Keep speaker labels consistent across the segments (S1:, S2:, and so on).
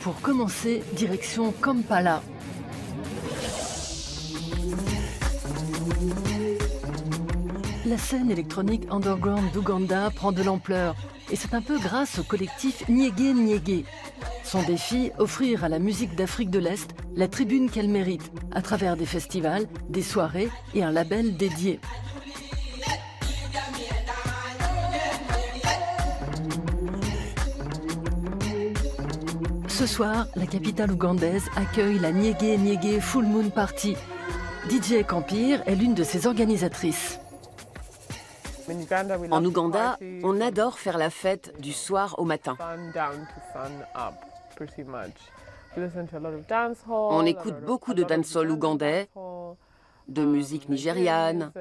S1: Pour commencer, direction Kampala. La scène électronique underground d'Ouganda prend de l'ampleur et c'est un peu grâce au collectif Nyege Nyege. Son défi, offrir à la musique d'Afrique de l'Est la tribune qu'elle mérite à travers des festivals, des soirées et un label dédié. Ce soir, la capitale ougandaise accueille la Nyege Nyege Full Moon Party. DJ Campir est l'une de ses organisatrices.
S2: En Ouganda, on adore faire la fête du soir au matin. On écoute beaucoup de dancehall ougandais, de musique nigériane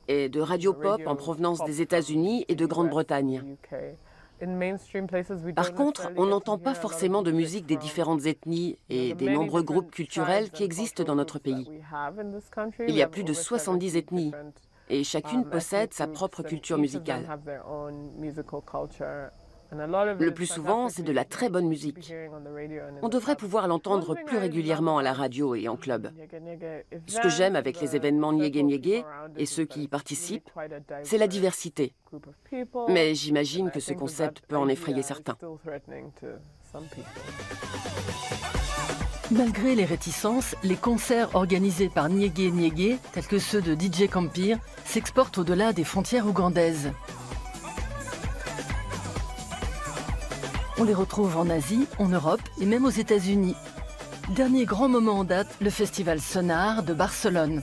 S2: et de radio pop en provenance des États-Unis et de Grande-Bretagne. Par contre, on n'entend pas forcément de musique des différentes ethnies et des nombreux groupes culturels qui existent dans notre pays. Il y a plus de 70 ethnies et chacune possède sa propre culture musicale. Le plus souvent, c'est de la très bonne musique. On devrait pouvoir l'entendre plus régulièrement à la radio et en club. Ce que j'aime avec les événements Nyege Nyege et ceux qui y participent, c'est la diversité. Mais j'imagine que ce concept peut en effrayer certains.
S1: Malgré les réticences, les concerts organisés par Nyege Nyege, tels que ceux de DJ Campir, s'exportent au-delà des frontières ougandaises. On les retrouve en Asie, en Europe et même aux États-Unis. Dernier grand moment en date, le festival Sonar de Barcelone.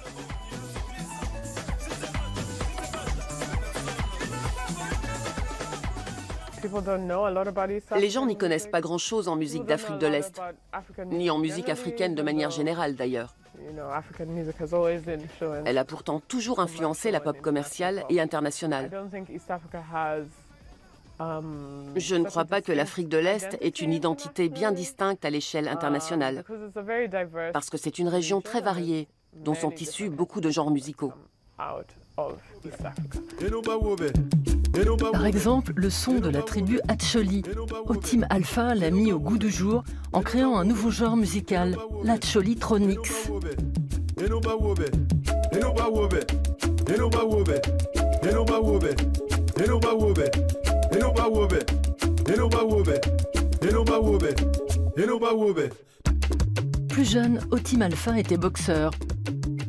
S2: Les gens n'y connaissent pas grand-chose en musique d'Afrique de l'Est, ni en musique africaine de manière générale d'ailleurs. Elle a pourtant toujours influencé la pop commerciale et internationale. Je ne crois pas que l'Afrique de l'Est ait une identité bien distincte à l'échelle internationale, parce que c'est une région très variée, dont sont issus beaucoup de genres musicaux.
S1: Par exemple, le son de la tribu Acholi. Otim Alpha l'a mis au goût du jour en créant un nouveau genre musical, l'Acholi Tronics. Plus jeune, Otim Alpha était boxeur.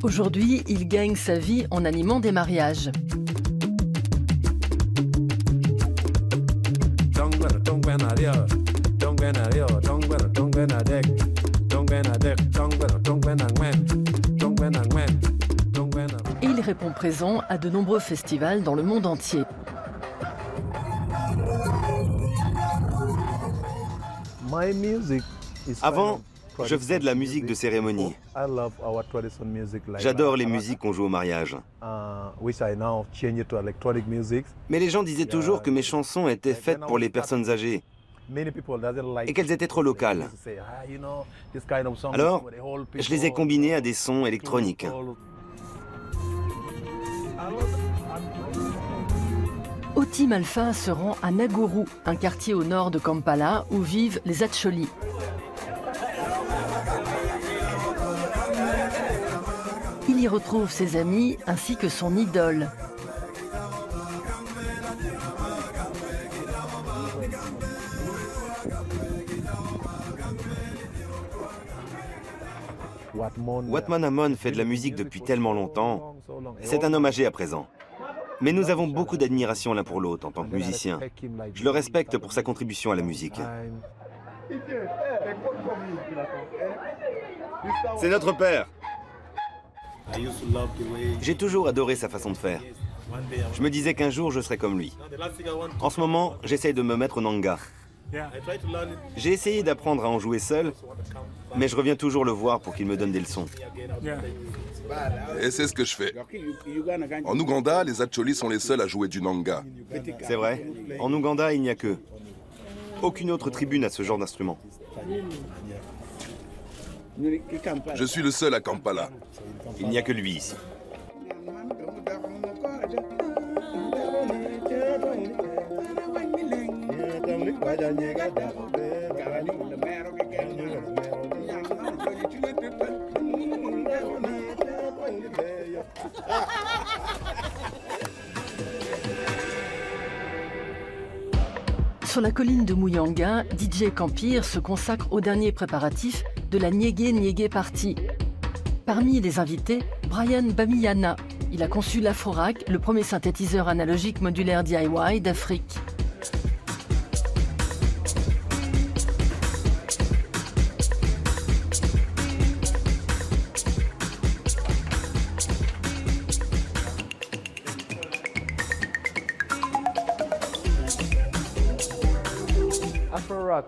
S1: Aujourd'hui, il gagne sa vie en animant des mariages. Et il répond présent à de nombreux festivals dans le monde entier.
S3: Avant, je faisais de la musique de cérémonie. J'adore les musiques qu'on joue au mariage. Mais les gens disaient toujours que mes chansons étaient faites pour les personnes âgées et qu'elles étaient trop locales. Alors, je les ai combinées à des sons électroniques.
S1: Otim Alpha se rend à Naguru, un quartier au nord de Kampala où vivent les Acholi. Il y retrouve ses amis ainsi que son idole.
S3: Watman Amon fait de la musique depuis tellement longtemps. C'est un homme âgé à présent. Mais nous avons beaucoup d'admiration l'un pour l'autre en tant que musiciens. Je le respecte pour sa contribution à la musique. C'est notre père. J'ai toujours adoré sa façon de faire. Je me disais qu'un jour je serais comme lui. En ce moment, j'essaye de me mettre au nanga. J'ai essayé d'apprendre à en jouer seul, mais je reviens toujours le voir pour qu'il me donne des leçons.
S4: Et c'est ce que je fais. En Ouganda, les Acholi sont les seuls à jouer du nanga.
S3: C'est vrai. En Ouganda, il n'y a que. Aucune autre tribu n'a ce genre d'instrument.
S4: Je suis le seul à Kampala.
S3: Il n'y a que lui ici.
S1: Sur la colline de Muyanga, DJ Campir se consacre aux derniers préparatifs de la Nyege Nyege Party. Parmi les invités, Brian Bamiyana. Il a conçu l'Afrorack, le premier synthétiseur analogique modulaire DIY d'Afrique.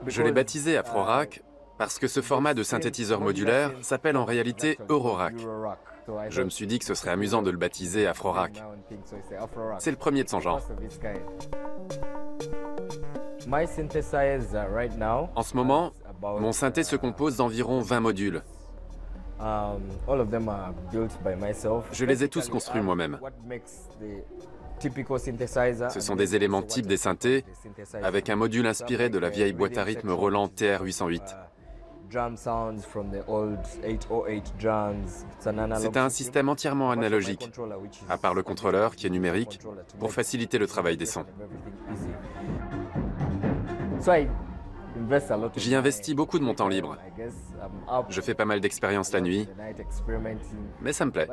S5: Je l'ai baptisé Afrorack parce que ce format de synthétiseur modulaire s'appelle en réalité Eurorack. Je me suis dit que ce serait amusant de le baptiser Afrorack. C'est le premier de son genre. En ce moment, mon synthé se compose d'environ 20 modules. Je les ai tous construits moi-même. Ce sont des éléments types des synthés, avec un module inspiré de la vieille boîte à rythme Roland TR-808. C'est un système entièrement analogique, à part le contrôleur qui est numérique, pour faciliter le travail des sons. J'y investis beaucoup de mon temps libre. Je fais pas mal d'expériences la nuit, mais ça me plaît.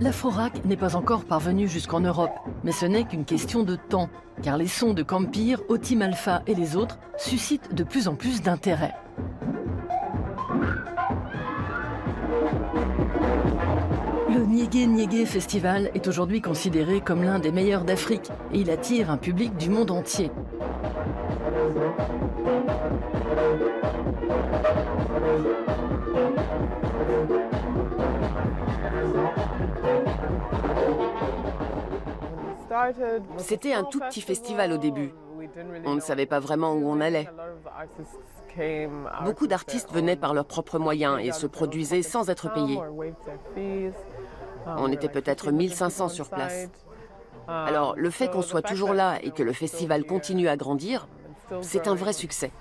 S1: L'Afrorack n'est pas encore parvenu jusqu'en Europe, mais ce n'est qu'une question de temps, car les sons de Campir, Otim Alpha et les autres suscitent de plus en plus d'intérêt. Le Nyege Nyege Festival est aujourd'hui considéré comme l'un des meilleurs d'Afrique et il attire un public du monde entier.
S2: C'était un tout petit festival au début. On ne savait pas vraiment où on allait. Beaucoup d'artistes venaient par leurs propres moyens et se produisaient sans être payés. On était peut-être 1500 sur place. Alors, le fait qu'on soit toujours là et que le festival continue à grandir, c'est un vrai succès.